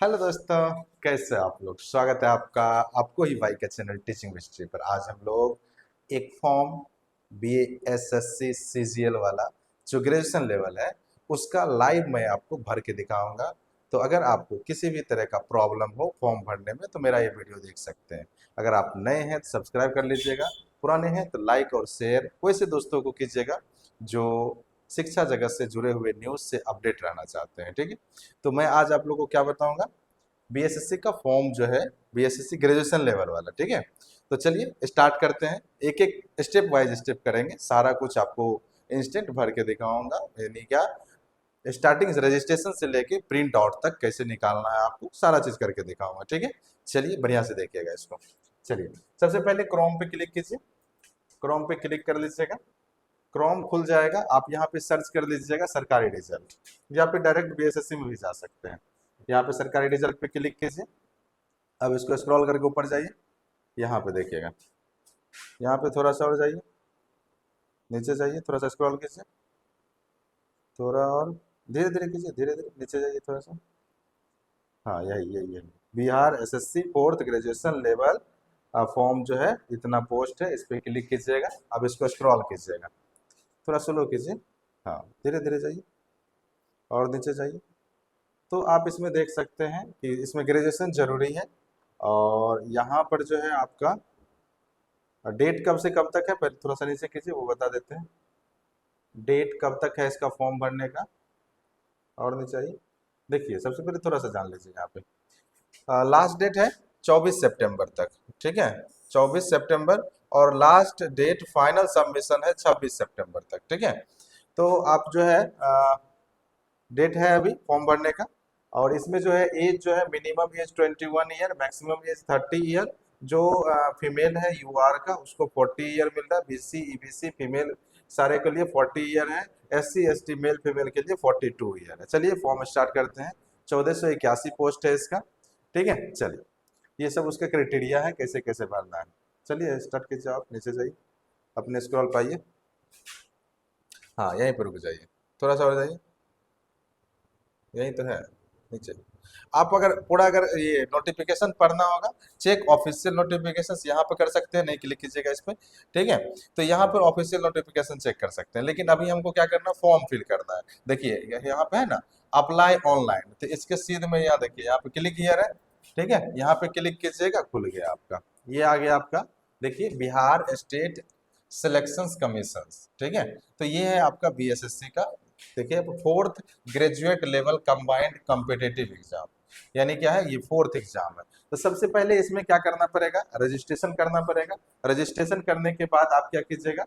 Hello दोस्तों, कैसे आप लोग। स्वागत है आपका आपको ही भाई का चैनल टीचिंग हिस्ट्री पर। आज हम लोग एक फॉर्म BSSC CGL वाला जो ग्रेजुएशन लेवल है उसका लाइव मैं आपको भर के दिखाऊंगा। तो अगर आपको किसी भी तरह का प्रॉब्लम हो फॉर्म भरने में तो मेरा ये वीडियो देख सकते हैं। अगर आप नए हैं तो सब्सक्राइब कर लीजिएगा, पुराने हैं तो लाइक और शेयर वैसे दोस्तों को कीजिएगा जो शिक्षा जगत से जुड़े हुए न्यूज़ से अपडेट रहना चाहते हैं। ठीक है, तो मैं आज आप लोगों को क्या बताऊंगा, BSSC का फॉर्म जो है, BSSC ग्रेजुएशन लेवल वाला। ठीक है, तो चलिए स्टार्ट करते हैं। एक एक स्टेप वाइज स्टेप करेंगे, सारा कुछ आपको इंस्टेंट भर के दिखाऊंगा। यानी क्या, स्टार्टिंग रजिस्ट्रेशन से लेके प्रिंट आउट तक कैसे निकालना है आपको सारा चीज करके दिखाऊंगा। ठीक है, चलिए बढ़िया से देखिएगा इसको। चलिए सबसे पहले क्रोम पे क्लिक कीजिए, क्रोम पे क्लिक कर लीजिएगा, क्रोम खुल जाएगा। आप यहाँ पे सर्च कर लीजिएगा सरकारी रिजल्ट, या फिर डायरेक्ट BSSC में भी जा सकते हैं। यहाँ पे सरकारी रिजल्ट पे क्लिक कीजिए। अब इसको स्क्रॉल करके ऊपर जाइए, यहाँ पे देखिएगा, यहाँ पे थोड़ा सा और जाइए, नीचे जाइए, थोड़ा सा स्क्रॉल कीजिए, थोड़ा और धीरे धीरे कीजिए, धीरे धीरे नीचे जाइए थोड़ा सा। हाँ यही यही यही Bihar SSC fourth graduation level form जो है, इतना पोस्ट है, इस पे क्लिक कीजिएगा। अब इसको स्क्रॉल कीजिएगा, थोड़ा स्लो कीजिए, हाँ धीरे धीरे जाइए और नीचे जाइए। तो आप इसमें देख सकते हैं कि इसमें ग्रेजुएशन जरूरी है। और यहाँ पर जो है आपका डेट कब से कब तक है, पहले थोड़ा सा नीचे कीजिए, वो बता देते हैं डेट कब तक है इसका फॉर्म भरने का। और नीचे आइए, देखिए सबसे पहले थोड़ा सा जान लीजिए, यहाँ पे लास्ट डेट है 24 सितंबर तक। ठीक है, 24 सितंबर। और लास्ट डेट फाइनल सबमिशन है 26 सितंबर तक। ठीक है, तो आप जो है डेट है अभी फॉर्म भरने का। और इसमें जो है एज जो है, minimum age 21 year, maximum age 30 year. जो फीमेल है UR का, उसको 40 ईयर मिल रहा है। BC EBC फीमेल सारे के लिए 40 ईयर है। SC ST मेल फीमेल के लिए 42 ईयर है। चलिए फॉर्म स्टार्ट करते हैं। 1481 पोस्ट है इसका। ठीक है, चलिए ये सब उसका क्राइटेरिया है कैसे कैसे भरना है। चलिए स्टार्ट कीजिए, आप नीचे जाइए, अपने स्क्रॉल पाइए, हाँ यहीं पर रुक जाइए, थोड़ा सा और जाइए, यही तो है नीचे। आप अगर पूरा अगर ये नोटिफिकेशन पढ़ना होगा, चेक ऑफिशियल नोटिफिकेशन यहाँ पे कर सकते हैं, नहीं क्लिक कीजिएगा इस पे। ठीक है, तो यहाँ पर ऑफिशियल नोटिफिकेशन चेक कर सकते हैं। लेकिन अभी हमको क्या करना है, फॉर्म फिल करना है। देखिए यहाँ पे है ना, अप्लाई ऑनलाइन, तो इसके सीध में यहाँ देखिए, यहाँ पे क्लिक हियर है। ठीक है, यहाँ पे क्लिक कीजिएगा, खुल गया आपका, ये आ गया आपका। देखिए बिहार स्टेट सिलेक्शन कमीशन। ठीक है, तो ये है आपका BSSC का। देखिए fourth graduate level combined competitive exam, यानी क्या है, ये फोर्थ एग्जाम है। तो सबसे पहले इसमें क्या करना पड़ेगा, रजिस्ट्रेशन करना पड़ेगा। रजिस्ट्रेशन करने के बाद आप क्या कीजिएगा,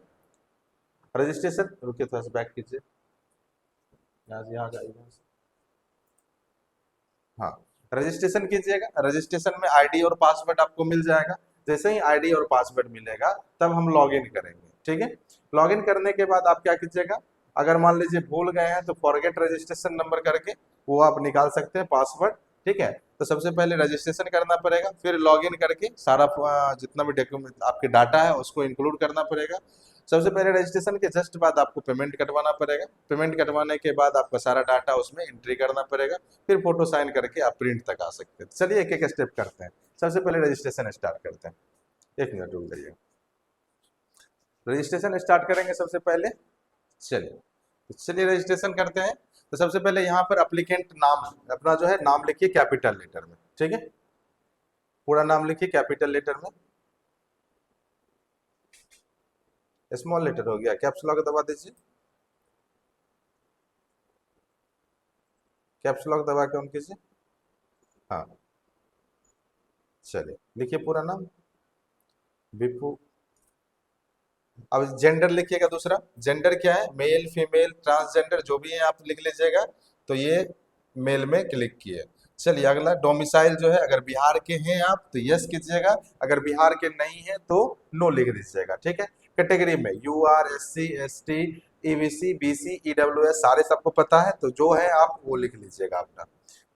रजिस्ट्रेशन, रुकिए थोड़ा सा बैक कीजिए, यहाँ से यहाँ जाइए, हाँ रजिस्ट्रेशन कीजिएगा। रजिस्ट्रेशन में ID और पासवर्ड आपको मिल जाएगा। जैसे ही ID और पासवर्ड मिलेगा तब हम लॉग इन करेंगे। ठीक है, लॉग इन करने के बाद आप क्या कीजिएगा, अगर मान लीजिए भूल गए हैं तो फॉरगेट रजिस्ट्रेशन नंबर करके वो आप निकाल सकते हैं पासवर्ड। ठीक है, तो सबसे पहले रजिस्ट्रेशन करना पड़ेगा, फिर लॉग इन करके सारा जितना भी डॉक्यूमेंट आपके डाटा है उसको इंक्लूड करना पड़ेगा। सबसे पहले रजिस्ट्रेशन के जस्ट बाद आपको पेमेंट कटवाना पड़ेगा। पेमेंट कटवाने के बाद आपका सारा डाटा उसमें एंट्री करना पड़ेगा, फिर फोटो साइन करके आप प्रिंट तक आ सकते हैं। चलिए एक एक स्टेप करते हैं। सबसे पहले रजिस्ट्रेशन स्टार्ट करते हैं, 1 मिनट रुक जाइए। रजिस्ट्रेशन स्टार्ट करेंगे सबसे पहले, चलिए तो चलिए रजिस्ट्रेशन करते हैं। तो सबसे पहले यहाँ पर अप्लीकेंट नाम अपना जो है नाम लिखिए कैपिटल लेटर में। ठीक है, पूरा नाम लिखिए कैपिटल लेटर में, स्मॉल लेटर हो गया कैप्स लॉक दबा दीजिए, कैप्स लॉक दबा के ऑन कीजिए, हाँ चलिए लिखिए पूरा नाम विपू। अब जेंडर लिखिएगा, दूसरा जेंडर क्या है, मेल फीमेल ट्रांसजेंडर जो भी है आप लिख लीजिएगा। तो ये मेल में क्लिक किए। चलिए अगला डोमिसाइल जो है, अगर बिहार के हैं आप तो यस कीजिएगा, अगर बिहार के नहीं है तो नो लिख दीजिएगा। ठीक है, कैटेगरी में UR SC ST EBC BC EWS सारे सबको पता है, तो जो है आप वो लिख लीजिएगा अपना।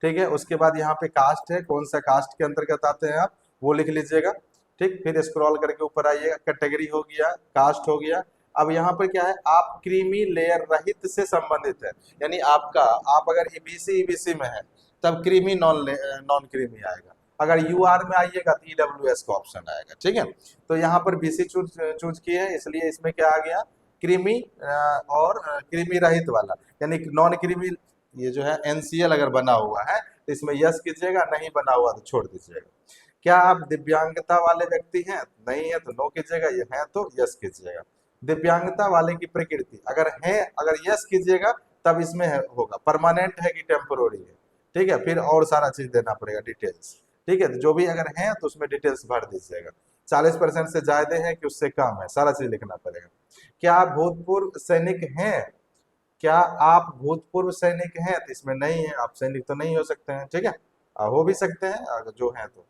ठीक है, उसके बाद यहाँ पे कास्ट है, कौन सा कास्ट के अंतर्गत आते हैं आप वो लिख लीजिएगा। ठीक, फिर स्क्रॉल करके ऊपर आइएगा, कैटेगरी हो गया, कास्ट हो गया। अब यहाँ पर क्या है, आप क्रीमी लेयर रहित से संबंधित है, यानी आपका, आप अगर EBC EBC में है तब क्रीमी नॉन नॉन क्रीमी आएगा। अगर यूआर में आइएगा तो ईडब्ल्यूएस का ऑप्शन आएगा, ठीक है। तो यहाँ पर बीसी चूज चूज किए है, इसलिए इसमें क्या आ गया, क्रीमी और क्रीमी रहित वाला, यानी नॉन क्रीमी। ये जो है एनसीएल अगर बना हुआ है तो इसमें यस कीजिएगा, नहीं बना हुआ तो छोड़ दीजिएगा। क्या आप दिव्यांगता वाले व्यक्ति हैं? नहीं है तो नो कीजिएगा, ये है तो यस कीजिएगा। दिव्यांगता वाले की प्रकृति अगर है, अगर यस कीजिएगा तब इसमें होगा परमानेंट है कि टेम्पोररी है, ठीक है। फिर और सारा चीज देना पड़ेगा डिटेल्स, ठीक है। तो जो भी अगर है तो उसमें डिटेल्स भर दीजिएगा। 40% से ज्यादा है कि उससे कम है, सारा चीज लिखना पड़ेगा। क्या आप भूतपूर्व सैनिक हैं? क्या आप भूतपूर्व सैनिक हैं? तो इसमें नहीं है, आप सैनिक तो नहीं हो सकते हैं, ठीक है। हो भी सकते हैं अगर जो है तो।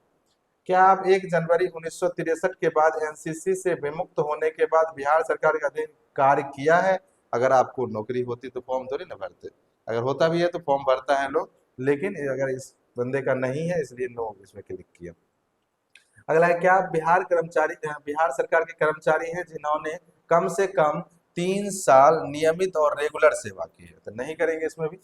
क्या आप 1 जनवरी 1963 के बाद एनसीसी से विमुक्त होने के बाद बिहार सरकार के अधीन कार्य किया है? अगर आपको नौकरी होती तो फॉर्म थोड़ी ना भरते, अगर होता भी है तो फॉर्म भरता है लोग, लेकिन अगर इस बंदे का नहीं है इसलिए नो इसमें क्लिक किया। अगला है, क्या आप बिहार सरकार के कर्मचारी हैं जिन्होंने कम से कम 3 साल नियमित और रेगुलर सेवा की है? तो नहीं करेंगे इसमें भी,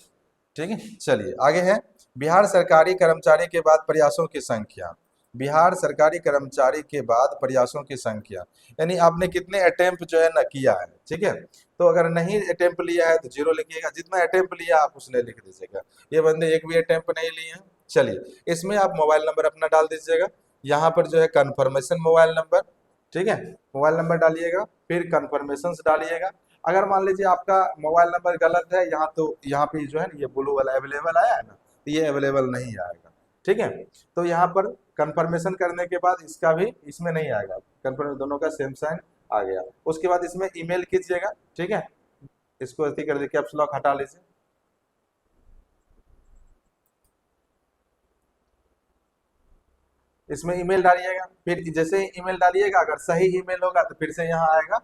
ठीक है। चलिए आगे है, बिहार सरकारी कर्मचारी के बाद प्रयासों की संख्या। बिहार सरकारी कर्मचारी के बाद प्रयासों की संख्या, यानी आपने कितने अटेम्प्ट जो है ना किया है, ठीक है। तो अगर नहीं अटेम्प्ट लिया है तो 0 लिखिएगा, जितना अटेम्प्ट लिया आप उसने लिख दीजिएगा। ये बंदे एक भी अटेम्प्ट नहीं लिए हैं। चलिए इसमें आप मोबाइल नंबर अपना डाल दीजिएगा, यहाँ पर जो है कन्फर्मेशन मोबाइल नंबर, ठीक है। मोबाइल नंबर डालिएगा, फिर कन्फर्मेशन डालिएगा। अगर मान लीजिए आपका मोबाइल नंबर गलत है यहाँ, तो यहाँ पे जो है ना ये ब्लू वाला अवेलेबल आया है ना, तो ये अवेलेबल नहीं आएगा, ठीक है। तो यहाँ पर कंफर्मेशन करने के बाद इसका भी इसमें नहीं आएगा, कंफर्म दोनों का सेम साइन आ गया। उसके बाद इसमें ईमेल कीजिएगा, ठीक है। इसको ऐसे कर दीजिए, कैप्स लॉक हटा लीजिए। इसमें ईमेल डालिएगा, फिर जैसे ही ईमेल डालिएगा अगर सही ईमेल होगा तो फिर से यहाँ आएगा,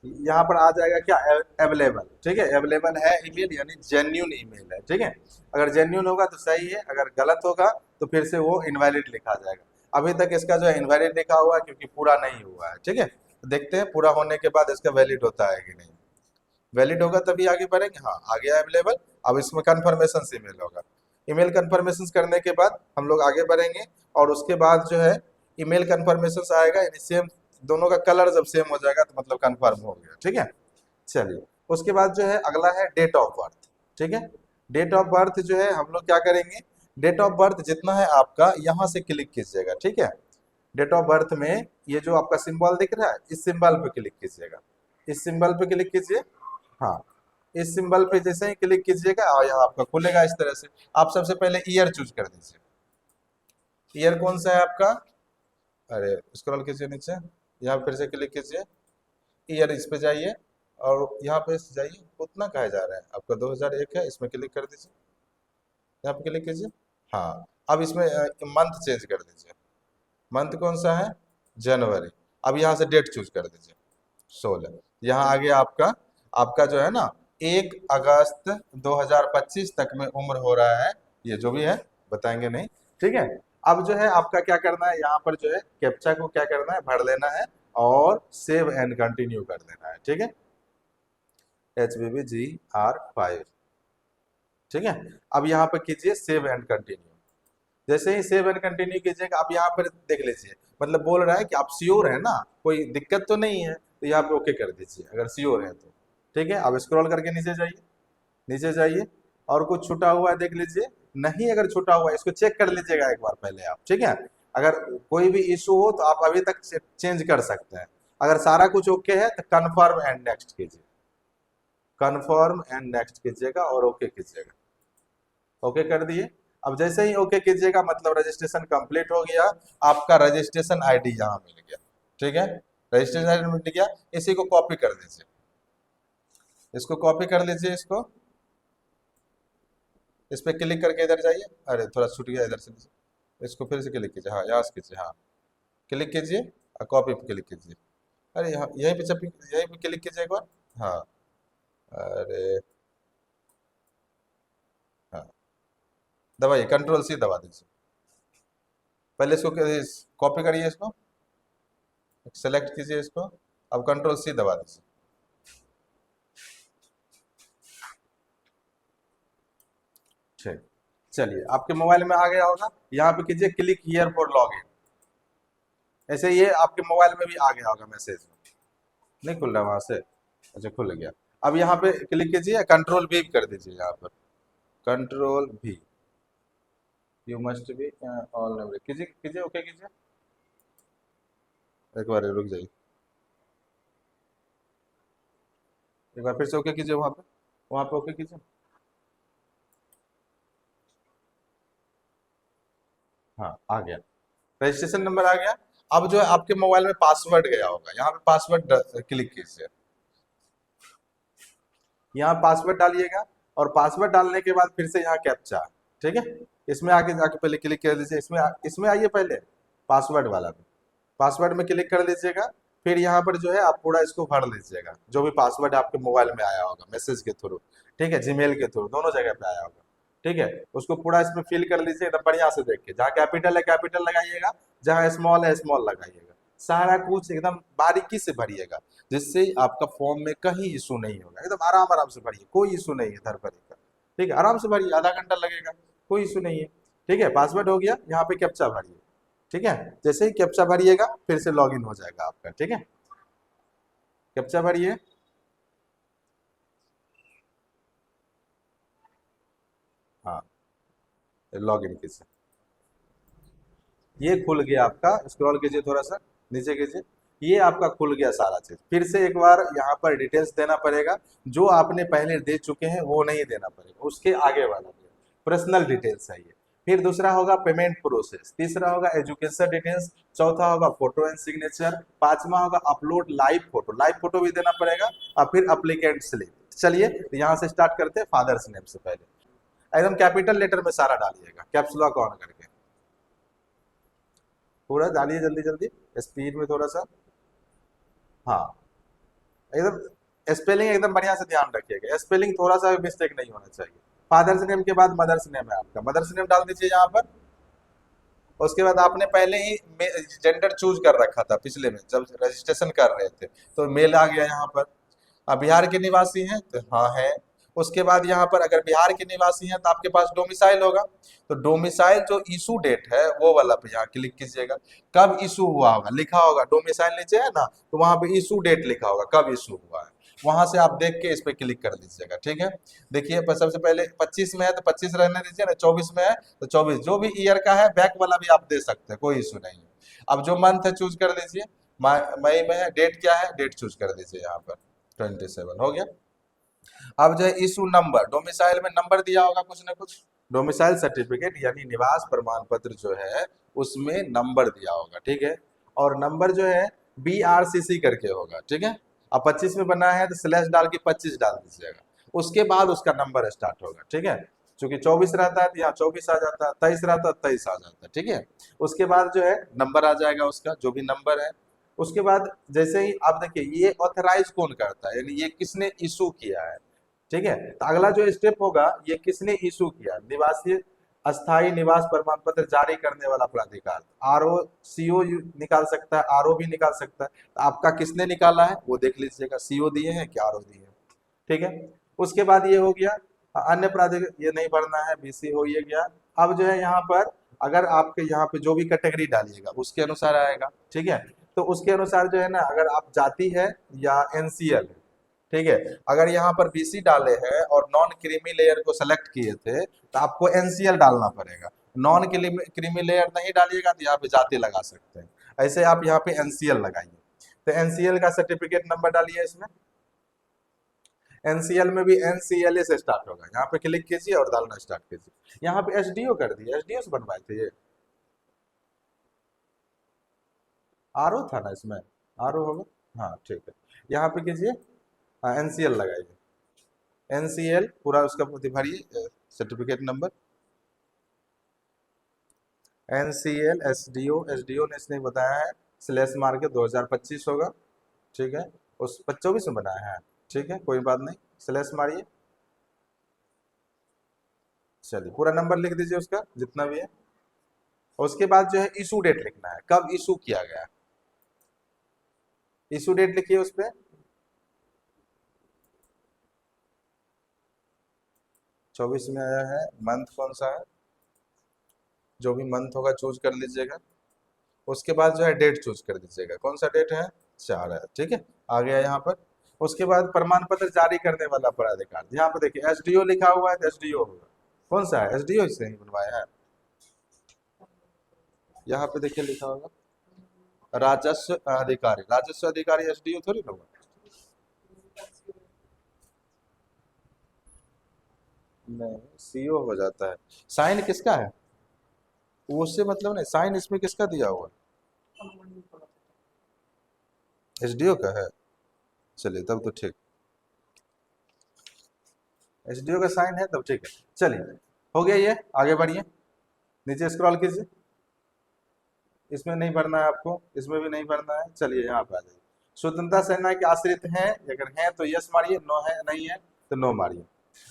यहाँ पर आ जाएगा क्या, अवेलेबल, ठीक है। अवेलेबल है ईमेल यानी जेन्यून ईमेल है, ठीक है। अगर जेन्यून होगा तो सही है, अगर गलत होगा तो फिर से वो इनवैलिड लिखा जाएगा। अभी तक इसका जो है इनवैलिड लिखा हुआ है क्योंकि पूरा नहीं हुआ है, ठीक है। तो देखते हैं पूरा होने के बाद इसका वैलिड होता है कि नहीं। वैलिड होगा तभी आगे बढ़ेंगे। हाँ आ गया अवेलेबल। अब इसमें कंफर्मेशन ईमेल होगा, ईमेल कंफर्मेशन करने के बाद हम लोग आगे बढ़ेंगे, और उसके बाद जो है ईमेल कंफर्मेशन आएगा, यानी सेम दोनों का कलर जब सेम हो जाएगा तो मतलब कंफर्म हो गया, ठीक है। चलिए उसके बाद जो है अगला है डेट ऑफ बर्थ, ठीक है। डेट ऑफ बर्थ जो है हम लोग क्या करेंगे, डेट ऑफ बर्थ जितना है आपका यहाँ से क्लिक कीजिएगा, ठीक है। डेट ऑफ बर्थ में ये जो आपका सिंबल दिख रहा है इस सिंबल पे क्लिक कीजिएगा, इस सिंबल पे क्लिक कीजिए। हाँ इस सिंबल पे जैसे ही क्लिक कीजिएगा और यहाँ आपका खुलेगा इस तरह से। आप सबसे पहले ईयर चूज कर दीजिए, ईयर कौन सा है आपका, अरे स्क्रॉल कीजिए नीचे, यहाँ फिर से क्लिक कीजिए, ईयर इस पे जाइए और यहाँ पे जाइए, उतना कहा जा रहा है आपका 2001 है, इसमें क्लिक कर दीजिए, यहाँ पे क्लिक कीजिए। हाँ अब इसमें मंथ चेंज कर दीजिए, मंथ कौन सा है, जनवरी। अब यहाँ से डेट चूज कर दीजिए, 16। यहाँ आगे आपका आपका जो है ना 1 अगस्त 2025 तक में उम्र हो रहा है, ये जो भी है बताएंगे नहीं, ठीक है। अब जो है आपका क्या करना है, यहाँ पर जो है कैप्चा को क्या करना है, भर लेना है और सेव एंड कंटिन्यू कर देना है, ठीक है। HBBGR5, ठीक है। अब यहाँ पर कीजिए सेव एंड कंटिन्यू। जैसे ही सेव एंड कंटिन्यू कीजिएगा, आप यहाँ पर देख लीजिए, मतलब बोल रहा है कि आप श्योर है ना, कोई दिक्कत तो नहीं है, तो यहाँ पे ओके कर दीजिए अगर श्योर है तो, ठीक है। अब स्क्रॉल करके नीचे जाइए, नीचे जाइए और कुछ छूटा हुआ है देख लीजिए, नहीं अगर छूटा हुआ है इसको चेक कर लीजिएगा एक बार पहले आप, ठीक है। अगर कोई भी इशू हो तो आप अभी तक चेंज कर सकते हैं। अगर सारा कुछ ओके है तो कन्फर्म एंड नेक्स्ट कीजिए, कन्फर्म एंड नेक्स्ट कीजिएगा और ओके कीजिएगा, ओके कर दिए। अब जैसे ही ओके कीजिएगा मतलब रजिस्ट्रेशन कंप्लीट हो गया, आपका रजिस्ट्रेशन आईडी यहाँ मिल गया, ठीक है। रजिस्ट्रेशन आईडी मिल गया, इसी को कॉपी कर दीजिए, इसको कॉपी कर लीजिए, इसको इस पे क्लिक करके इधर जाइए, अरे थोड़ा छूट गया इधर से, इसको फिर से क्लिक कीजिए, हाँ यहाँ से कीजिए, हाँ क्लिक कीजिए और कॉपी पे क्लिक कीजिए। अरे यहाँ यहीं पे यहीं पे क्लिक कीजिए एक बार, हाँ अरे हाँ दबाइए, कंट्रोल सी दबा दीजिए, पहले इसको कॉपी करिए, इसको सेलेक्ट कीजिए इसको, अब कंट्रोल सी दबा दीजिए। ठीक, चलिए आपके मोबाइल में आ गया होगा, यहाँ पे कीजिए क्लिक हियर फॉर लॉगिन। ऐसे ये आपके मोबाइल में भी आ गया होगा मैसेज, नहीं खुल रहा वहां से? अच्छा खुल गया। अब यहाँ पे क्लिक कीजिए, कंट्रोल भी कर दीजिए यहाँ पर, कंट्रोल भी, you must be all never कीजिए, कीजिए ओके कीजिए, एक बार रुक जाइए, एक बार फिर से ओके कीजिए, वहां पे ओके कीजिए। हाँ आ गया, रजिस्ट्रेशन नंबर आ गया। अब जो है आपके मोबाइल में पासवर्ड गया होगा, यहाँ पे पासवर्ड क्लिक कीजिए, यहाँ पासवर्ड डालिएगा, और पासवर्ड डालने के बाद फिर से यहाँ कैप्चा, ठीक है, इसमें आके जाके पहले क्लिक कर दीजिए, इसमें आइए पहले पासवर्ड वाला में, पासवर्ड में क्लिक कर दीजिएगा। फिर यहाँ पर जो है आप पूरा इसको भर लीजिएगा, जो भी पासवर्ड आपके मोबाइल में आया होगा मैसेज के थ्रू, ठीक है, जीमेल के थ्रू, दोनों जगह पे आया होगा, ठीक है, उसको पूरा इसमें फिल कर लीजिए एकदम बढ़िया से देख के, जहाँ कैपिटल है कैपिटल लगाइएगा, जहाँ स्मॉल है स्मॉल लगाइएगा, सारा कुछ एकदम बारीकी से भरिएगा, जिससे आपका फॉर्म में कहीं इशू नहीं होगा, एकदम आराम आराम से भरिए, कोई इशू नहीं है धर भरी का, ठीक है, आराम से भरिए, आधा घंटा लगेगा, कोई इशू नहीं है, ठीक है, पासवर्ड हो गया, यहाँ पे कैप्चा भरिए, ठीक है, जैसे ही कैप्चा भरिएगा फिर से लॉगिन हो जाएगा आपका, ठीक है, कैप्चा भरिए, हाँ लॉगिन कीजिए, ये खुल गया आपका, स्क्रॉल कीजिए थोड़ा सा नीचे कीजिए, ये आपका खुल गया सारा चीज, फिर से एक बार यहाँ पर डिटेल्स देना पड़ेगा, जो आपने पहले दे चुके हैं वो नहीं देना पड़ेगा, उसके आगे वाला पर्सनल डिटेल्स है ये, फिर दूसरा होगा पेमेंट प्रोसेस, तीसरा होगा एजुकेशन डिटेल्स, चौथा होगा फोटो एंड सिग्नेचर, पांचवा होगा अपलोड लाइव फोटो भी देना पड़ेगा, और फिर अप्लीकेंट स्लिप। चलिए तो यहाँ से स्टार्ट करते हैं, फादर्स नेम से पहले एकदम कैपिटल लेटर में सारा डालिएगा, कैप्स लॉक ऑन करके पूरा डालिए, जल्दी जल्दी स्पीड में थोड़ा सा, हाँ एकदम स्पेलिंग एकदम बढ़िया से ध्यान रखिएगा, स्पेलिंग थोड़ा सा भी मिस्टेक नहीं होना चाहिए। फादर्स नेम के बाद मदर्स नेम है आपका, मदर्स नेम डाल दीजिए यहाँ पर, उसके बाद आपने पहले ही जेंडर चूज कर रखा था पिछले में जब रजिस्ट्रेशन कर रहे थे, तो मेल आ गया यहाँ पर। आप बिहार के निवासी हैं तो हाँ है, उसके बाद यहाँ पर अगर बिहार के निवासी हैं तो आपके पास डोमिसाइल होगा, तो डोमिसाइल जो इशू डेट है वो वाला पे यहाँ क्लिक कीजिएगा, कब इशू हुआ होगा लिखा होगा, डोमिसाइल नीचे है ना, तो वहां पे इशू डेट लिखा होगा, कब इशू हुआ है, वहां से आप देख के इस पे क्लिक कर दीजिएगा, ठीक है। देखिए सबसे पहले 25 में है तो 25 रहने दीजिए ना, 24 में है तो 24, जो भी ईयर का है बैक वाला भी आप दे सकते हैं, कोई इशू नहीं है। अब जो मंथ है चूज कर दीजिए, मई में है, डेट क्या है, डेट चूज कर दीजिए यहाँ पर 27 हो गया। अब जो है इशू नंबर, डोमिसाइल में नंबर दिया होगा कुछ ना कुछ, डोमिसाइल सर्टिफिकेट यानी निवास प्रमाण पत्र जो है उसमें नंबर दिया होगा, ठीक है, और नंबर जो है BRCC करके होगा, ठीक है। अब 25 में बना है तो स्लैश डाल के 25 डाल दीजिएगा, उसके बाद उसका नंबर स्टार्ट होगा, ठीक है, चूंकि 24 रहता है तो यहाँ 24 आ जाता है, 23 रहता है 23 आ जाता है, ठीक है। उसके बाद जो है नंबर आ जाएगा उसका, जो भी नंबर है, उसके बाद जैसे ही आप देखिए ये ऑथराइज कौन करता है, यानी ये किसने इशू किया है, ठीक है, तो अगला जो स्टेप होगा ये किसने इशू किया, निवासी अस्थाई निवास प्रमाण पत्र जारी करने वाला प्राधिकार, आरओ सीओ निकाल सकता है, आरओ भी निकाल सकता है, तो आपका किसने निकाला है वो देख लीजिएगा, सीओ दिए हैं कि आरओ दिए हैं, ठीक है। उसके बाद ये हो गया, अन्य प्राधिकार ये नहीं भरना है, बीसी हो ये गया। अब जो है यहाँ पर अगर आपके यहाँ पे जो भी कैटेगरी डालिएगा उसके अनुसार आएगा, ठीक है, तो उसके अनुसार जो है ना, अगर आप जाति है या एनसीएल है, ठीक है, अगर यहाँ पर बीसी डाले हैं और नॉन क्रीमी लेयर को सेलेक्ट किए थे तो आपको एनसीएल डालना पड़ेगा, नॉन क्रीमी लेयर नहीं डालिएगा तो यहाँ पे जाति लगा सकते हैं, ऐसे आप यहाँ पे एनसीएल लगाइए, तो एनसीएल का सर्टिफिकेट नंबर डालिए इसमें, एनसीएल में भी एनसीएलए से स्टार्ट होगा, यहाँ पे क्लिक कीजिए और डालना स्टार्ट कीजिए, यहाँ पे एसडीओ कर दिए, एसडीओ से बनवाए थे ये, आरओ था ना इसमें, आरओ होगा, हाँ ठीक है, यहाँ पे कीजिए एनसीएल लगाइए, एनसीएल पूरा उसका भरिए certificate number, NCL SDO, SDO ने इसने बताया है स्लैश मार के 2025 होगा, ठीक है, उस 24 में बनाया है, ठीक है कोई बात नहीं, स्लैश मारिए, चलिए पूरा नंबर लिख दीजिए उसका जितना भी है, और उसके बाद जो है इशू डेट लिखना है, कब इशू किया गया, इशू डेट लिखिए उस पर, 24 में आया है। मंथ कौन सा है? जो भी मंथ होगा चूज कर लीजिएगा। उसके बाद जो है डेट चूज कर दीजिएगा। कौन सा डेट है? 4 है, ठीक है। आ गया यहाँ पर। उसके बाद प्रमाण पत्र जारी करने वाला पदाधिकारी, यहाँ पे देखिए एसडीओ लिखा हुआ है, तो एसडीओ होगा। कौन सा है? एसडीओ इससे ही बनवाया है। यहाँ पे देखिए लिखा होगा राजस्व अधिकारी। राजस्व अधिकारी एसडीओ थोड़ी ना होगा। नहीं, सीओ हो जाता है। साइन किसका है? वो उससे मतलब नहीं, साइन इसमें किसका दिया हुआ है? एसडीओ का है। चलिए तब तो ठीक। एसडीओ का साइन है तब ठीक है। चलिए हो गया ये, आगे बढ़िए। नीचे स्क्रॉल कीजिए। इसमें नहीं भरना है आपको, इसमें भी नहीं भरना है। चलिए यहाँ पे आ जाइए। स्वतंत्रता सेना के आश्रित हैं, अगर हैं तो यस मारिए, नो है नहीं है तो नो मारिए।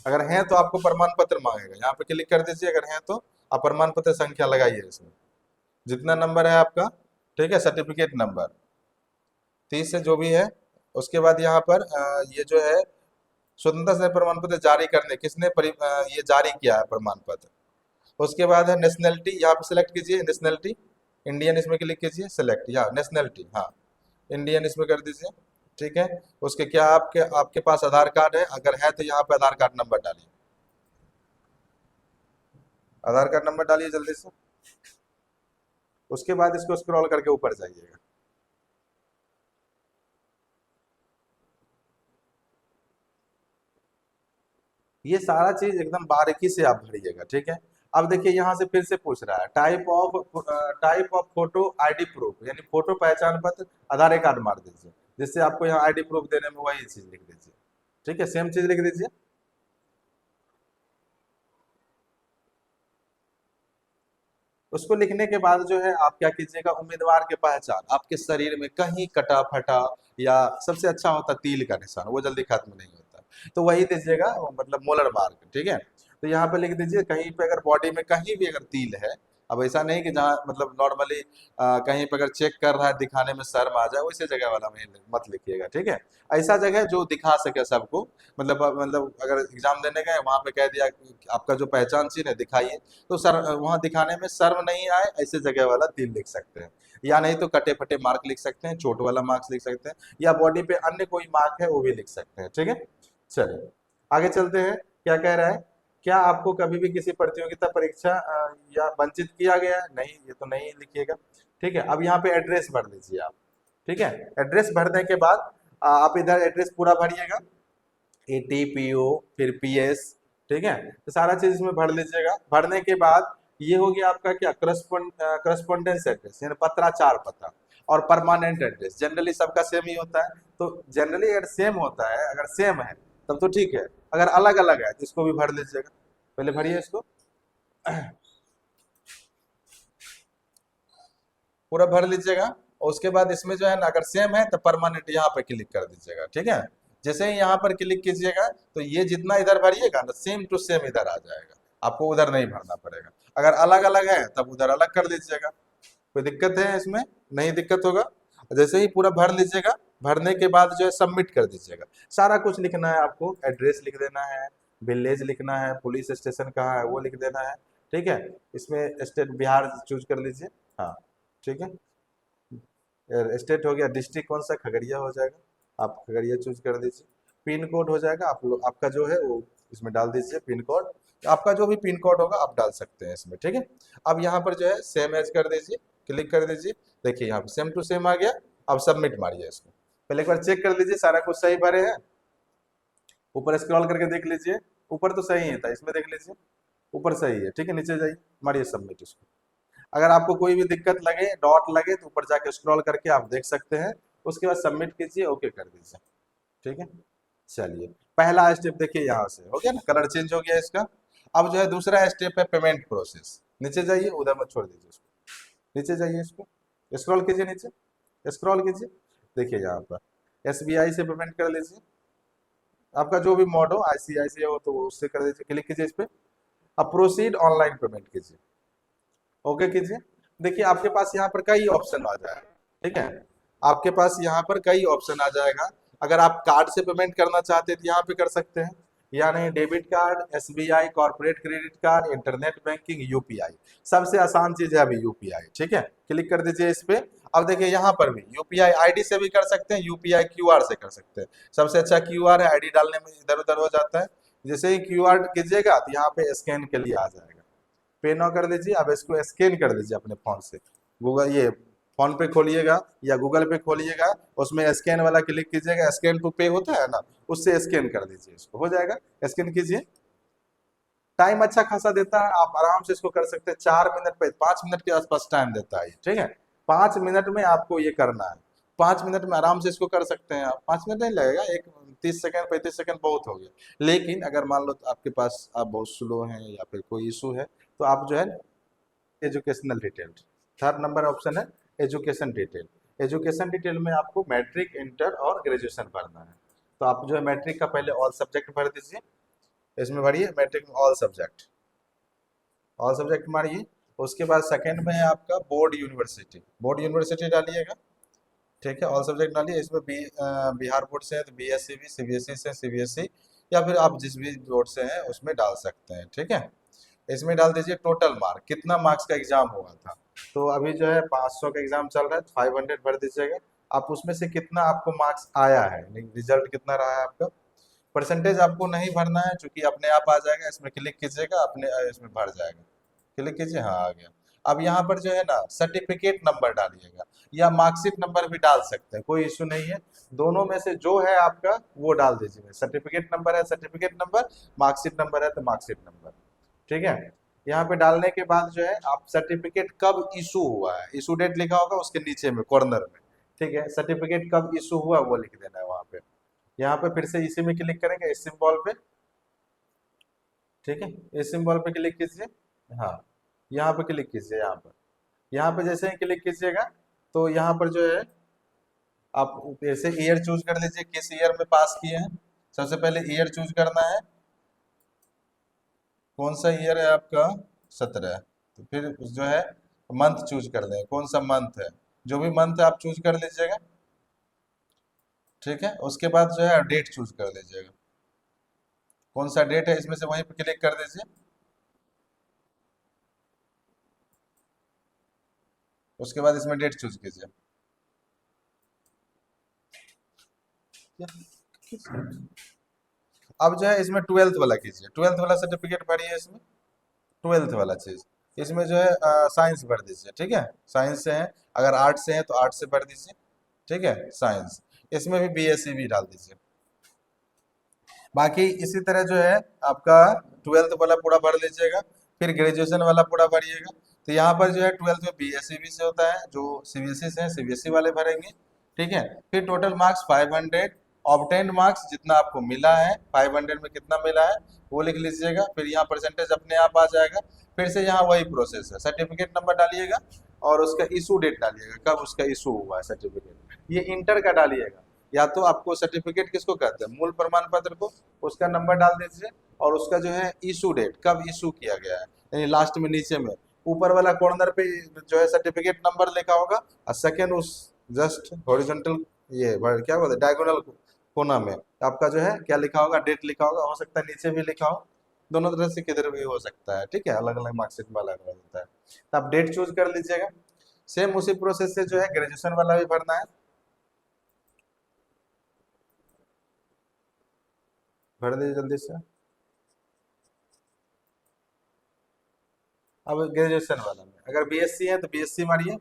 अगर हैं तो आपको प्रमाण पत्र मांगेगा, यहाँ पे क्लिक कर दीजिए। अगर हैं तो आप प्रमाण पत्र संख्या लगाइए इसमें, जितना नंबर है आपका, ठीक है, सर्टिफिकेट नंबर 30 से जो भी है। उसके बाद यहाँ पर ये जो है स्वतंत्रता सेना प्रमाण पत्र जारी करने किसने ये जारी किया है प्रमाण पत्र। उसके बाद है नेशनलिटी, यहाँ पे सिलेक्ट कीजिए नेशनलिटी। इंडियन इसमें क्लिक कीजिए, सेलेक्ट, यहाँ नेशनलिटी, हाँ इंडियन इसमें कर दीजिए, ठीक है। उसके क्या आपके आपके पास आधार कार्ड है? अगर है तो यहाँ पे आधार कार्ड नंबर डालिए। आधार कार्ड नंबर डालिए जल्दी से। उसके बाद इसको स्क्रॉल करके ऊपर जाइएगा। ये सारा चीज एकदम बारीकी से आप भरिएगा, ठीक है। अब देखिए यहाँ से फिर से पूछ रहा है type of photo ID proof, यानी फोटो पहचान पत्र आधार कार्ड मार दीजिए, जिससे आपको यहाँ आईडी प्रूफ देने में वही चीज लिख दीजिए, ठीक है, सेम चीज लिख दीजिए। उसको लिखने के बाद जो है आप क्या कीजिएगा, उम्मीदवार की पहचान आपके शरीर में कहीं कटा फटा या सबसे अच्छा होता तिल का निशान, वो जल्दी खत्म नहीं होता, तो वही दीजिएगा, मतलब मोलर मार्क, ठीक है। तो यहाँ पे लिख दीजिए कहीं पे अगर बॉडी में कहीं भी अगर तिल है। अब ऐसा नहीं कि जहाँ मतलब नॉर्मली कहीं पे अगर चेक कर रहा है दिखाने में शर्म आ जाए, वैसे जगह वाला में मत लिखिएगा, ठीक है। ऐसा जगह जो दिखा सके सबको, मतलब अगर एग्जाम देने गए वहां पे कह दिया कि आपका जो पहचान चिन्ह है दिखाइए, तो सर वहां दिखाने में शर्म नहीं आए, ऐसे जगह वाला तिल लिख सकते हैं। या नहीं तो कटे फटे मार्क लिख सकते हैं, चोट वाला मार्क्स लिख सकते हैं, या बॉडी पे अन्य कोई मार्क है वो भी लिख सकते हैं, ठीक है। चलिए आगे चलते हैं। क्या कह रहा है? क्या आपको कभी भी किसी प्रतियोगिता परीक्षा या वंचित किया गया है? नहीं, ये तो नहीं लिखिएगा, ठीक है। अब यहाँ पे एड्रेस भर दीजिए आप, ठीक है। एड्रेस भरने के बाद आप इधर एड्रेस पूरा भरिएगा, ATPO फिर PS, ठीक है। तो सारा चीज इसमें भर लीजिएगा। भरने के बाद ये हो गया आपका क्या, करस्पॉन्डेंस एड्रेस, यानी पत्राचार पता। और परमानेंट एड्रेस जनरली सबका सेम ही होता है, तो जनरली अगर सेम होता है, अगर सेम है तब तो ठीक है, अगर अलग अलग है तो इसको भी भर लीजिएगा। पहले भरिए इसको, पूरा भर लीजिएगा। और उसके बाद इसमें जो है ना, अगर सेम है तो परमानेंट यहाँ पे क्लिक कर दीजिएगा, ठीक है। जैसे ही यहाँ पर क्लिक कीजिएगा तो ये जितना इधर भरिएगा ना, सेम टू सेम इधर आ जाएगा, आपको उधर नहीं भरना पड़ेगा। अगर अलग अलग है तब उधर अलग कर लीजिएगा। कोई दिक्कत है इसमें? नहीं दिक्कत होगा। जैसे ही पूरा भर लीजिएगा, भरने के बाद जो है सबमिट कर दीजिएगा। सारा कुछ लिखना है आपको, एड्रेस लिख देना है, विलेज लिखना है, पुलिस स्टेशन कहाँ है वो लिख देना है, ठीक है। इसमें स्टेट बिहार चूज कर लीजिए, हाँ ठीक है। स्टेट हो गया, डिस्ट्रिक्ट कौन सा, खगड़िया हो जाएगा, आप खगड़िया चूज कर दीजिए। पिन कोड हो जाएगा, आपका जो है वो इसमें डाल दीजिए पिन कोड। आपका जो भी पिन कोड होगा आप डाल सकते हैं इसमें, ठीक है। अब यहाँ पर जो है सेम एज कर दीजिए, क्लिक कर दीजिए। देखिए यहाँ पे सेम टू सेम आ गया। अब सबमिट मारिए इसको। पहले एक बार चेक कर लीजिए सारा कुछ सही भरे हैं। ऊपर स्क्रॉल करके देख लीजिए, ऊपर तो सही है था, इसमें देख लीजिए ऊपर सही है, ठीक है। नीचे जाइए, मारिए सबमिट इसको। अगर आपको कोई भी दिक्कत लगे, डॉट लगे, तो ऊपर जाके स्क्रॉल करके आप देख सकते हैं। उसके बाद सबमिट कीजिए, ओके कर दीजिए, ठीक है। चलिए पहला स्टेप देखिए यहाँ से हो गया ना, कलर चेंज हो गया इसका। अब जो है दूसरा स्टेप है पेमेंट प्रोसेस। नीचे जाइए, उधर मत छोड़ दीजिए उसको, नीचे जाइए, इसको स्क्रॉल कीजिए, नीचे स्क्रॉल कीजिए। देखिए यहाँ पर SBI से पेमेंट कर लीजिए, आपका जो भी मोड हो, ICICI हो तो उससे कर दीजिए। क्लिक कीजिए इस पे, अब प्रोसीड ऑनलाइन पेमेंट कीजिए, ओके कीजिए। देखिए आपके पास यहाँ पर कई ऑप्शन आ जाएगा, ठीक है। आपके पास यहाँ पर कई ऑप्शन आ जाएगा। अगर आप कार्ड से पेमेंट करना चाहते हैं तो यहाँ पे कर सकते हैं, यानी debit card, SBI, corporate credit card, internet banking, UPI. सबसे आसान चीज है अभी यूपीआई। ठीक है, क्लिक कर दीजिए इस पे। अब देखिए यहाँ पर भी यूपीआई आईडी से भी कर सकते हैं, यूपीआई क्यूआर से कर सकते हैं। सबसे अच्छा क्यूआर है, आईडी डालने में इधर उधर हो जाता है। जैसे ही क्यूआर कीजिएगा तो यहाँ पे स्कैन के लिए आ जाएगा। पे नाउ कर दीजिए। अब इसको स्कैन कर दीजिए अपने फोन से। गूगल ये फोन पे खोलिएगा या गूगल पे खोलिएगा, उसमें स्कैन वाला क्लिक कीजिएगा, स्कैन टू पे होता है ना, उससे स्कैन कर दीजिए इसको, हो जाएगा। स्कैन कीजिए। टाइम अच्छा खासा देता है, आप आराम से इसको कर सकते हैं। 4 मिनट पे 5 मिनट के आसपास टाइम देता है ये। ठीक है, 5 मिनट में आपको ये करना है। 5 मिनट में आराम से इसको कर सकते हैं आप। 5 मिनट नहीं लगेगा, एक 30 सेकंड 35 सेकंड बहुत हो गया। लेकिन अगर मान लो आपके पास आप बहुत स्लो हैं या फिर कोई इशू है, तो आप जो है educational detail, third number option है एजुकेशन डिटेल। एजुकेशन डिटेल में आपको मैट्रिक, इंटर और ग्रेजुएशन भरना है। तो आप जो है मैट्रिक का पहले ऑल सब्जेक्ट भर दीजिए। इसमें भरिए मैट्रिक में ऑल सब्जेक्ट, ऑल सब्जेक्ट मारिए। उसके बाद सेकंड में है आपका बोर्ड यूनिवर्सिटी, बोर्ड यूनिवर्सिटी डालिएगा। ठीक है, ऑल सब्जेक्ट डालिए। इसमें बिहार बोर्ड से है तो बीएससी, सीबीएसई से सीबीएसई, या फिर आप जिस भी बोर्ड से हैं उसमें डाल सकते हैं। ठीक है, इसमें डाल दीजिए टोटल मार्क, कितना मार्क्स का एग्जाम हुआ था। तो अभी जो है 500 का एग्जाम चल रहा है, 500 भर दीजिएगा। आप उसमें से कितना आपको मार्क्स आया है, रिजल्ट कितना रहा है आपका। परसेंटेज आपको नहीं भरना है, क्योंकि अपने आप आ जाएगा। इसमें क्लिक कीजिएगा, अपने इसमें भर जाएगा। क्लिक कीजिए, हाँ आ गया। अब यहाँ पर जो है ना सर्टिफिकेट नंबर डालिएगा, या मार्कशीट नंबर भी डाल सकते हैं, कोई इशू नहीं है। दोनों में से जो है आपका वो डाल दीजिए। सर्टिफिकेट नंबर है सर्टिफिकेट नंबर, मार्कशीट नंबर है तो मार्कशीट नंबर। ठीक है, यहाँ पे डालने के बाद जो है आप सर्टिफिकेट कब इशू हुआ है, इशू डेट लिखा होगा उसके नीचे में कॉर्नर में। ठीक है, सर्टिफिकेट कब इशू हुआ वो लिख देना है वहां पे। यहाँ पे फिर से इसी में क्लिक करेंगे, इस सिंबल पे। ठीक है, इस सिंबल पे क्लिक कीजिए। हाँ, यहाँ पे क्लिक कीजिए। यहाँ पे जैसे ही क्लिक कीजिएगा तो यहाँ पर जो है आप ऐसे ईयर चूज कर लीजिए, किस ईयर में पास किए हैं। सबसे पहले ईयर चूज करना है, कौन सा ईयर है आपका, 17। तो फिर जो है मंथ चूज कर दें, कौन सा मंथ है, जो भी मंथ है आप चूज कर लीजिएगा। ठीक है, उसके बाद जो है डेट चूज कर लीजिएगा, कौन सा डेट है इसमें से वहीं पे क्लिक कर दीजिए। उसके बाद इसमें डेट चूज कीजिए। अब जो है इसमें 12th वाला कीजिए, 12th वाला सर्टिफिकेट भरिए इसमें, 12th वाला चीज। इसमें जो है साइंस भर दीजिए। ठीक है, साइंस से है, अगर आर्ट से है तो आर्ट से भर दीजिए। ठीक है, साइंस। इसमें भी बीएससी भी डाल दीजिए। बाकी इसी तरह जो है आपका 12th वाला पूरा भर लीजिएगा, फिर ग्रेजुएशन वाला पूरा भरिएगा। तो यहाँ पर जो है 12th में बीएससी भी से होता है, जो सीबीएसई से है सीबीएसई वाले भरेंगे। ठीक है, फिर टोटल मार्क्स 500, ऑब्टेन्ड मार्क्स जितना आपको मिला है 500 में कितना मिला है वो लिख लीजिएगा। फिर यहाँ परसेंटेज अपने आप आ जाएगा। फिर से यहाँ वही प्रोसेस है, सर्टिफिकेट नंबर डालिएगा और उसका इशू डेट डालिएगा, कब उसका इशू हुआ है सर्टिफिकेट। ये इंटर का डालिएगा, या तो आपको सर्टिफिकेट किसको कहते हैं, मूल प्रमाण पत्र को, उसका नंबर डाल दीजिए। और उसका जो है इशू डेट, कब इशू किया गया है, यानी लास्ट में नीचे में ऊपर वाला कॉर्नर पे जो है सर्टिफिकेट नंबर लिखा होगा, और सेकेंड उस जस्ट हॉरिजॉन्टल, ये क्या बोलते हैं डायगोनल कोना में आपका जो है क्या लिखा होगा, डेट लिखा होगा। हो सकता है नीचे भी लिखा हो, दोनों तरह से किधर भी हो सकता है। ठीक है, अलग अलग मार्कशीट में अलग अलग होता है। तो आप डेट चूज कर लीजिएगा। सेम उसी प्रोसेस से जो है ग्रेजुएशन वाला भी भरना है, भर दीजिए जल्दी से। अब ग्रेजुएशन वाला में अगर बीएससी है तो बीएससी मारिए।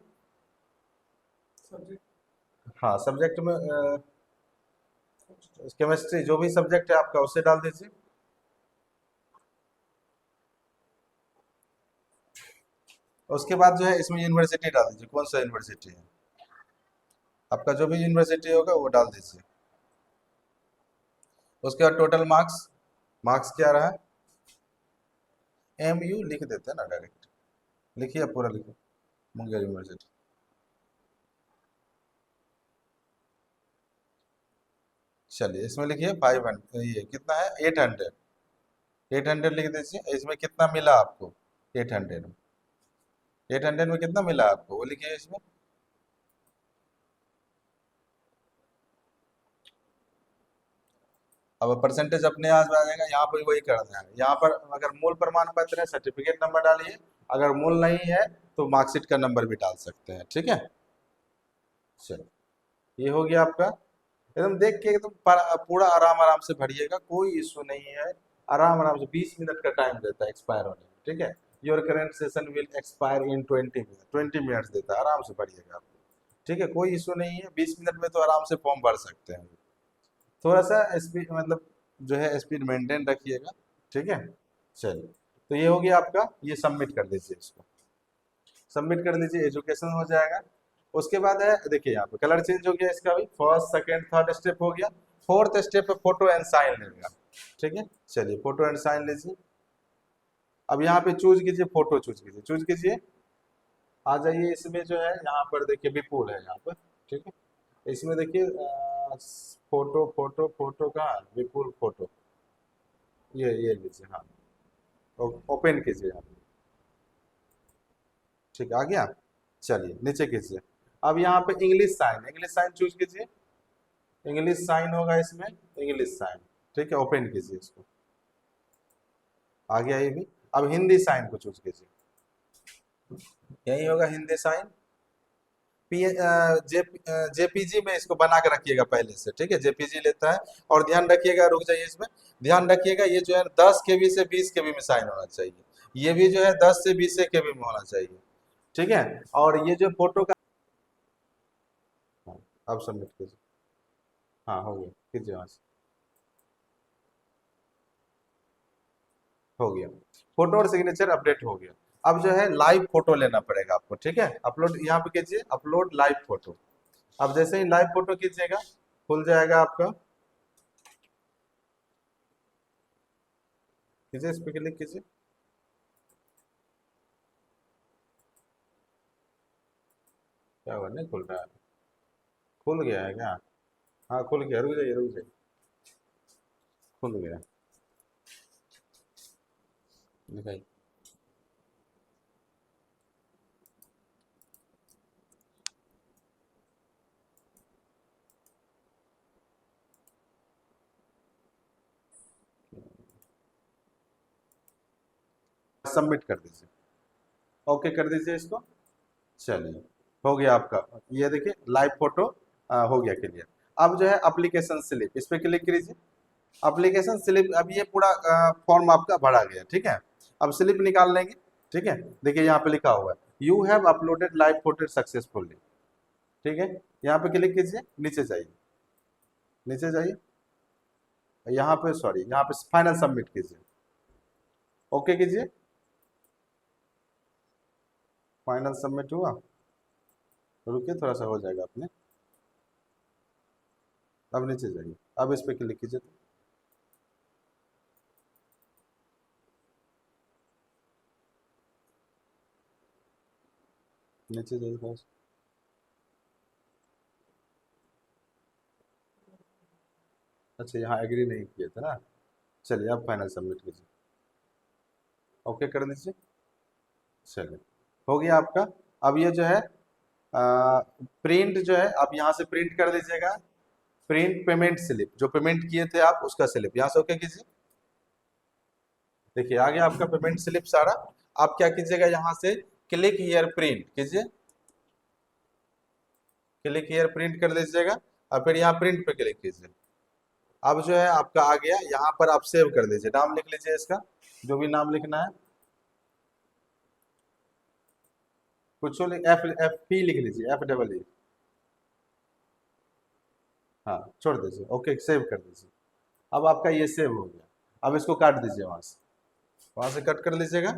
हाँ, सब्जेक्ट में केमिस्ट्री जो भी सब्जेक्ट है आपका उसे डाल दीजिए। उसके बाद जो है इसमें यूनिवर्सिटी डाल दीजिए, कौन सा यूनिवर्सिटी है आपका, जो भी यूनिवर्सिटी होगा वो डाल दीजिए। उसके बाद टोटल मार्क्स, मार्क्स क्या रहा, एमयू लिख देते हैं ना डायरेक्ट, लिखिए पूरा लिखो, मुंगेर यूनिवर्सिटी। चलिए इसमें लिखिए 500, ये कितना है 800, 800 लिख दीजिए। इसमें कितना मिला आपको, 800 में, 800 में कितना मिला आपको वो लिखिए इसमें। अब परसेंटेज अपने आप आ जाएगा, यहाँ पर वही करना है। यहाँ पर अगर मूल प्रमाण पत्र है, सर्टिफिकेट नंबर डालिए, अगर मूल नहीं है तो मार्कशीट का नंबर भी डाल सकते हैं, ठीक है। चलो, ये हो गया आपका। एकदम देख के एकदम पूरा आराम आराम से भरिएगा, कोई इशू नहीं है। आराम आराम से 20 मिनट का टाइम देता है एक्सपायर होने में, ठीक है। Your current session will expire in 20 minute, 20 minutes देता है, आराम से भरिएगा आप, ठीक है, कोई इशू नहीं है। 20 मिनट में तो आराम से फॉर्म भर सकते हैं। थोड़ा सा स्पीड मतलब जो है स्पीड मेंटेन रखिएगा, ठीक है। चलिए, तो ये हो गया आपका, ये सबमिट कर दीजिए, इसको सबमिट कर दीजिए, एजुकेशन हो जाएगा। उसके बाद है, देखिए यहाँ पे कलर चेंज हो गया इसका भी, फर्स्ट सेकंड थर्ड स्टेप हो गया। फोर्थ स्टेप पे फोटो एंड साइन लेगा, ठीक है। चलिए, फोटो एंड साइन लीजिए। अब यहाँ पे चूज कीजिए, फोटो चूज कीजिए, चूज कीजिए, आ जाइए। इसमें जो है यहाँ पर देखिए विपुल है यहाँ पर, ठीक है। इसमें देखिए फोटो फोटो फोटो का विपुल फोटो, ये लीजिए, हाँ। ओपन कीजिए यहाँ पे, ठीक है, आ गया। चलिए, नीचे कीजिए। अब यहाँ पे इंग्लिश साइन चूज कीजिए। इंग्लिश साइन होगा इसमें, इंग्लिश साइन, ठीक है। ओपन कीजिए इसको, आ गया ये भी। अब हिंदी साइन को चूज कीजिए, यही होगा हिंदी साइन। जेपीजी में इसको बना के रखिएगा पहले से, ठीक है, जेपीजी लेता है। और ध्यान रखिएगा, रुक जाइए इसमें, ध्यान रखिएगा ये जो है 10 KB से 20 KB में साइन होना चाहिए। ये भी जो है 10 से 20 KB में होना चाहिए, ठीक है। और ये जो फोटो का, हाँ, अब सबमिट कीजिए। हाँ, हो गया, कीजिए वहां से, हो गया। फोटो और सिग्नेचर अपडेट हो गया। अब जो है लाइव फोटो लेना पड़ेगा आपको, ठीक है। अपलोड यहाँ पे कीजिए, अपलोड लाइव फोटो। अब जैसे ही लाइव फोटो कीजिएगा, खुल जाएगा आपका, कीजिए, इस पे क्लिक कीजिए। क्या हुआ, नहीं खुल रहा है? खुल गया है क्या? हाँ, खुल गया, रुक जाइए, रुक जाइए, खुल गया, दिखाइए। सबमिट कर दीजिए, ओके कर दीजिए इसको। चलिए, हो गया आपका, ये देखिए लाइव फोटो हो गया क्लियर। अब जो है एप्लीकेशन स्लिप, इस पे क्लिक कीजिए। एप्लीकेशन स्लिप, अब ये पूरा फॉर्म आपका भरा गया, ठीक है। अब स्लिप निकाल लेंगे, ठीक है। देखिए यहाँ पे लिखा हुआ है, you have uploaded live photo successfully, ठीक है। यहाँ पे क्लिक कीजिए, नीचे जाइए, नीचे जाइए, यहाँ पे सॉरी, यहाँ पे फाइनल सबमिट कीजिए, ओके कीजिए। फाइनल सबमिट हुआ, रुकिए थोड़ा सा हो जाएगा अपने। अब नीचे जाइए, अब इस पे क्लिक कीजिए, नीचे जाइए थोड़ा सा। अच्छा, यहाँ एग्री नहीं किए थे ना। चलिए, अब फाइनल सबमिट कीजिए, ओके कर दीजिए। चलिए, हो गया आपका। अब ये जो है प्रिंट जो है, आप यहाँ से प्रिंट कर दीजिएगा। प्रिंट पेमेंट स्लिप, जो पेमेंट किए थे आप उसका स्लिप, यहाँ से ओके कीजिए। देखिए, आ गया आपका पेमेंट स्लिप सारा। आप क्या कीजिएगा, यहाँ से क्लिक हियर प्रिंट कीजिए, क्लिक हियर प्रिंट कर दीजिएगा, और फिर यहाँ प्रिंट पे क्लिक कीजिए। अब जो है आपका आ गया, यहाँ पर आप सेव कर दीजिए, नाम लिख लीजिए इसका, जो भी नाम लिखना है, कुछ एफ एफ पी लिख लीजिए, FEE, हाँ, छोड़ दीजिए, ओके सेव कर दीजिए। अब आपका ये सेव हो गया। अब इसको काट दीजिए, वहां से कट कर लीजिएगा।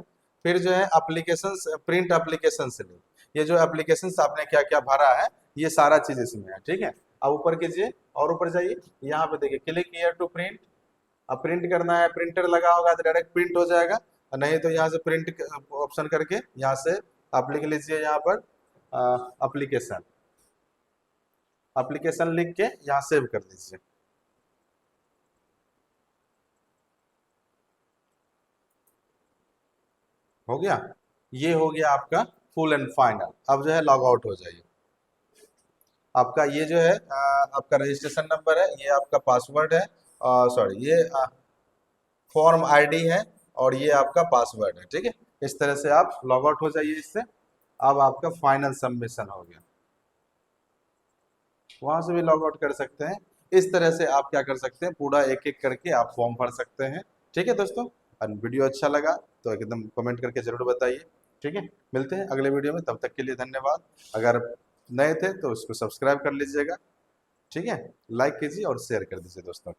फिर जो है एप्लीकेशन, प्रिंट एप्लीकेशन से ले, ये जो एप्लीकेशन आपने क्या क्या भरा है, ये सारा चीज इसमें है, ठीक है। अब ऊपर कीजिए, और ऊपर जाइए, यहाँ पे देखिए क्लिक हियर टू प्रिंट। अब प्रिंट करना है, प्रिंटर लगा होगा तो डायरेक्ट प्रिंट हो जाएगा, और नहीं तो यहाँ से प्रिंट ऑप्शन करके यहाँ से आप लिख लीजिए, यहाँ पर एप्लीकेशन, एप्लीकेशन लिख के यहाँ सेव कर दीजिए। हो गया, ये हो गया आपका फुल एंड फाइनल। अब जो है लॉग आउट हो जाइए। आपका ये जो है आपका रजिस्ट्रेशन नंबर है, ये आपका पासवर्ड है, सॉरी, ये फॉर्म आईडी है और ये आपका पासवर्ड है, ठीक है। इस तरह से आप लॉग आउट हो जाइए इससे। अब आपका फाइनल सबमिशन हो गया, वहां से भी लॉग आउट कर सकते हैं। इस तरह से आप क्या कर सकते हैं, पूरा एक एक करके आप फॉर्म भर सकते हैं। ठीक है दोस्तों, और वीडियो अच्छा लगा तो एकदम कमेंट करके जरूर बताइए। ठीक है, मिलते हैं अगले वीडियो में, तब तक के लिए धन्यवाद। अगर नए थे तो उसको सब्सक्राइब कर लीजिएगा। ठीक है, लाइक कीजिए और शेयर कर दीजिए दोस्तों।